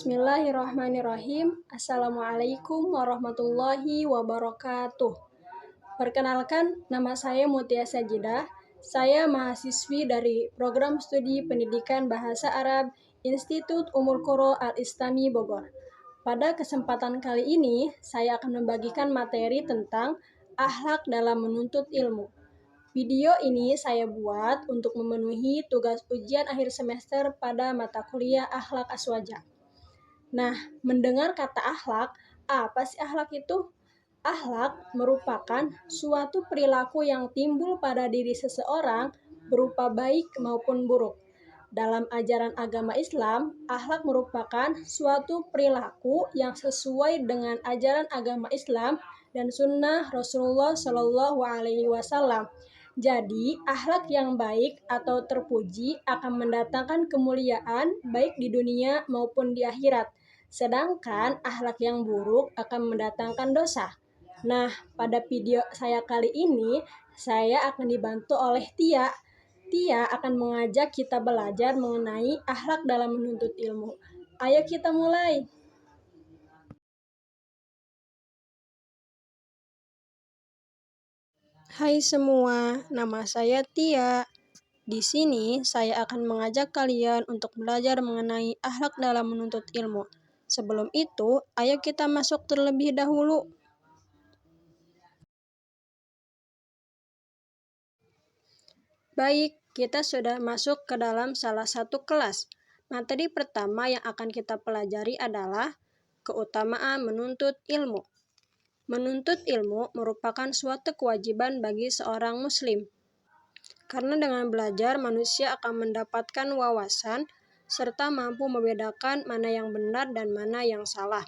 Bismillahirrahmanirrahim. Assalamualaikum warahmatullahi wabarakatuh. Perkenalkan, nama saya Mutia Sajidah. Saya mahasiswi dari Program Studi Pendidikan Bahasa Arab Institut Ummul Qura Al-Islami Bogor. Pada kesempatan kali ini, saya akan membagikan materi tentang akhlak dalam menuntut ilmu. Video ini saya buat untuk memenuhi tugas ujian akhir semester pada mata kuliah Akhlak Aswaja. Nah, mendengar kata akhlak, apa sih akhlak itu? Akhlak merupakan suatu perilaku yang timbul pada diri seseorang berupa baik maupun buruk. Dalam ajaran agama Islam, akhlak merupakan suatu perilaku yang sesuai dengan ajaran agama Islam dan sunnah Rasulullah Shallallahu Alaihi Wasallam. Jadi, akhlak yang baik atau terpuji akan mendatangkan kemuliaan baik di dunia maupun di akhirat. Sedangkan akhlak yang buruk akan mendatangkan dosa. Nah, pada video saya kali ini, saya akan dibantu oleh Tia. Tia akan mengajak kita belajar mengenai akhlak dalam menuntut ilmu. Ayo kita mulai. Hai semua, nama saya Tia. Di sini saya akan mengajak kalian untuk belajar mengenai akhlak dalam menuntut ilmu. Sebelum itu, ayo kita masuk terlebih dahulu. Baik, kita sudah masuk ke dalam salah satu kelas. Materi pertama yang akan kita pelajari adalah keutamaan menuntut ilmu. Menuntut ilmu merupakan suatu kewajiban bagi seorang muslim. Karena dengan belajar, manusia akan mendapatkan wawasan serta mampu membedakan mana yang benar dan mana yang salah.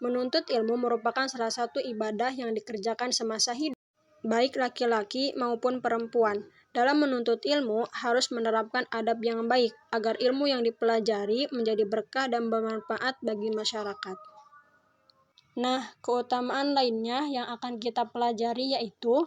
Menuntut ilmu merupakan salah satu ibadah yang dikerjakan semasa hidup, baik laki-laki maupun perempuan. Dalam menuntut ilmu, harus menerapkan adab yang baik, agar ilmu yang dipelajari menjadi berkah dan bermanfaat bagi masyarakat. Nah, keutamaan lainnya yang akan kita pelajari yaitu: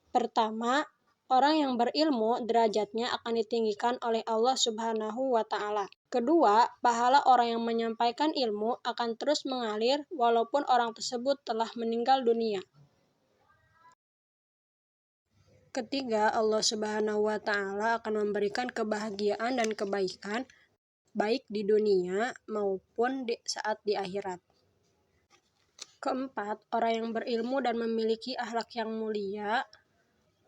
pertama, orang yang berilmu derajatnya akan ditinggikan oleh Allah Subhanahu wa Ta'ala. Kedua, pahala orang yang menyampaikan ilmu akan terus mengalir walaupun orang tersebut telah meninggal dunia. Ketiga, Allah Subhanahu wa Ta'ala akan memberikan kebahagiaan dan kebaikan baik di dunia maupun saat di akhirat. Keempat, orang yang berilmu dan memiliki akhlak yang mulia,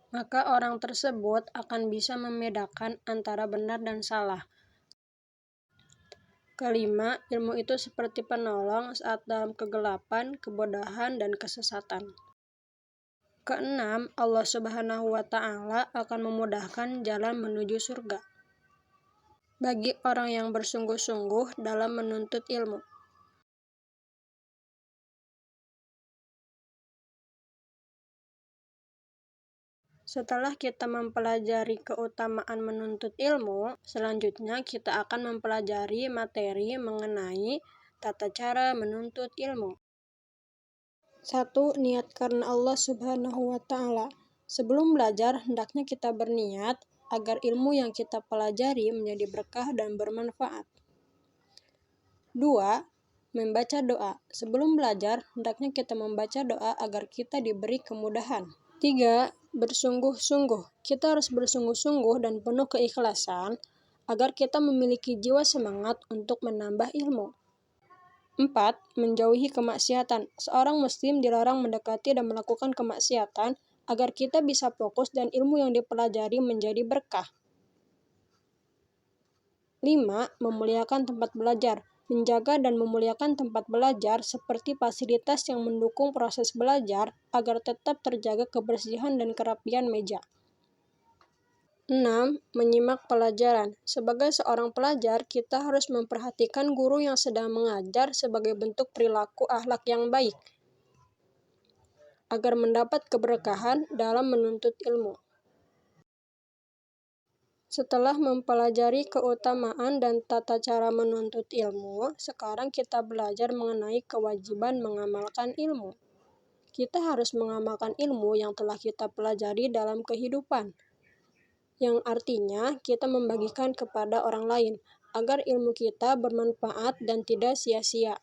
maka orang tersebut akan bisa membedakan antara benar dan salah. Kelima, ilmu itu seperti penolong saat dalam kegelapan, kebodohan, dan kesesatan. Keenam, Allah Subhanahu wa Ta'ala akan memudahkan jalan menuju surga bagi orang yang bersungguh-sungguh dalam menuntut ilmu. Setelah kita mempelajari keutamaan menuntut ilmu, selanjutnya kita akan mempelajari materi mengenai tata cara menuntut ilmu. 1. Niat karena Allah Subhanahu wa Ta'ala. Sebelum belajar, hendaknya kita berniat agar ilmu yang kita pelajari menjadi berkah dan bermanfaat. 2. Membaca doa. Sebelum belajar, hendaknya kita membaca doa agar kita diberi kemudahan. 3. Bersungguh-sungguh. Kita harus bersungguh-sungguh dan penuh keikhlasan agar kita memiliki jiwa semangat untuk menambah ilmu. 4. Menjauhi kemaksiatan. Seorang muslim dilarang mendekati dan melakukan kemaksiatan agar kita bisa fokus dan ilmu yang dipelajari menjadi berkah. 5. Memuliakan tempat belajar. Menjaga dan memuliakan tempat belajar seperti fasilitas yang mendukung proses belajar agar tetap terjaga kebersihan dan kerapian meja. 6. Menyimak pelajaran. Sebagai seorang pelajar, kita harus memperhatikan guru yang sedang mengajar sebagai bentuk perilaku akhlak yang baik, agar mendapat keberkahan dalam menuntut ilmu. Setelah mempelajari keutamaan dan tata cara menuntut ilmu, sekarang kita belajar mengenai kewajiban mengamalkan ilmu. Kita harus mengamalkan ilmu yang telah kita pelajari dalam kehidupan, yang artinya kita membagikan kepada orang lain. agar ilmu kita bermanfaat dan tidak sia-sia.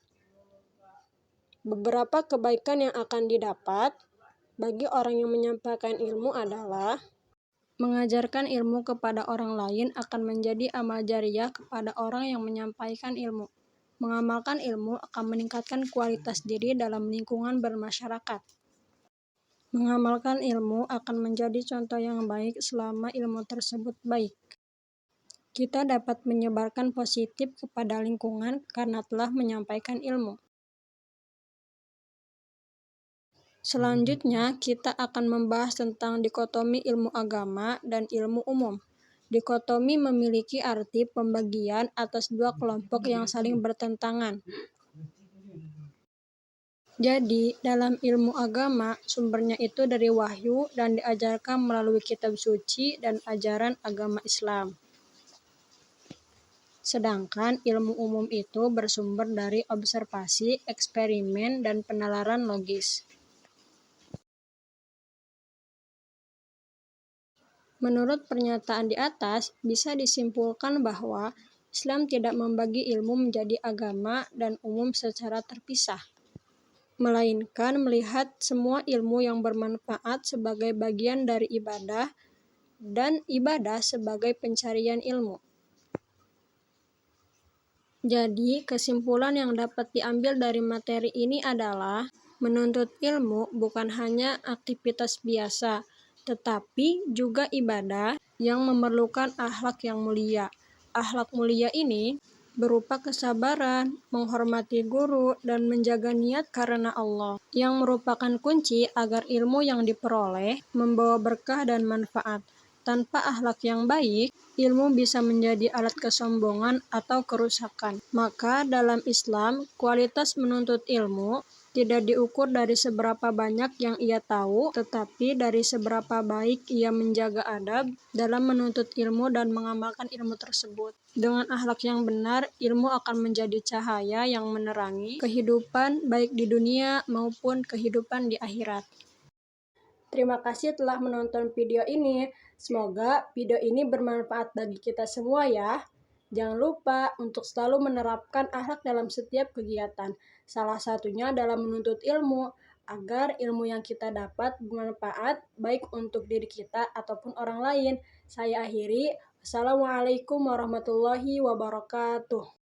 Beberapa kebaikan yang akan didapat bagi orang yang menyampaikan ilmu adalah mengajarkan ilmu kepada orang lain akan menjadi amal jariah kepada orang yang menyampaikan ilmu. Mengamalkan ilmu akan meningkatkan kualitas diri dalam lingkungan bermasyarakat. Mengamalkan ilmu akan menjadi contoh yang baik selama ilmu tersebut baik. Kita dapat menyebarkan positif kepada lingkungan karena telah menyampaikan ilmu. Selanjutnya, kita akan membahas tentang dikotomi ilmu agama dan ilmu umum. Dikotomi memiliki arti pembagian atas dua kelompok yang saling bertentangan. Jadi, dalam ilmu agama, sumbernya itu dari wahyu dan diajarkan melalui kitab suci dan ajaran agama Islam. Sedangkan ilmu umum itu bersumber dari observasi, eksperimen, dan penalaran logis. Menurut pernyataan di atas, bisa disimpulkan bahwa Islam tidak membagi ilmu menjadi agama dan umum secara terpisah, melainkan melihat semua ilmu yang bermanfaat sebagai bagian dari ibadah dan ibadah sebagai pencarian ilmu. Jadi, kesimpulan yang dapat diambil dari materi ini adalah menuntut ilmu bukan hanya aktivitas biasa, tetapi juga ibadah yang memerlukan akhlak yang mulia. Akhlak mulia ini berupa kesabaran, menghormati guru, dan menjaga niat karena Allah, yang merupakan kunci agar ilmu yang diperoleh membawa berkah dan manfaat. Tanpa akhlak yang baik, ilmu bisa menjadi alat kesombongan atau kerusakan. Maka dalam Islam, kualitas menuntut ilmu tidak diukur dari seberapa banyak yang ia tahu, tetapi dari seberapa baik ia menjaga adab dalam menuntut ilmu dan mengamalkan ilmu tersebut. Dengan akhlak yang benar, ilmu akan menjadi cahaya yang menerangi kehidupan baik di dunia maupun kehidupan di akhirat. Terima kasih telah menonton video ini. Semoga video ini bermanfaat bagi kita semua ya. Jangan lupa untuk selalu menerapkan akhlak dalam setiap kegiatan. Salah satunya dalam menuntut ilmu, agar ilmu yang kita dapat bermanfaat baik untuk diri kita ataupun orang lain. Saya akhiri. Wassalamualaikum warahmatullahi wabarakatuh.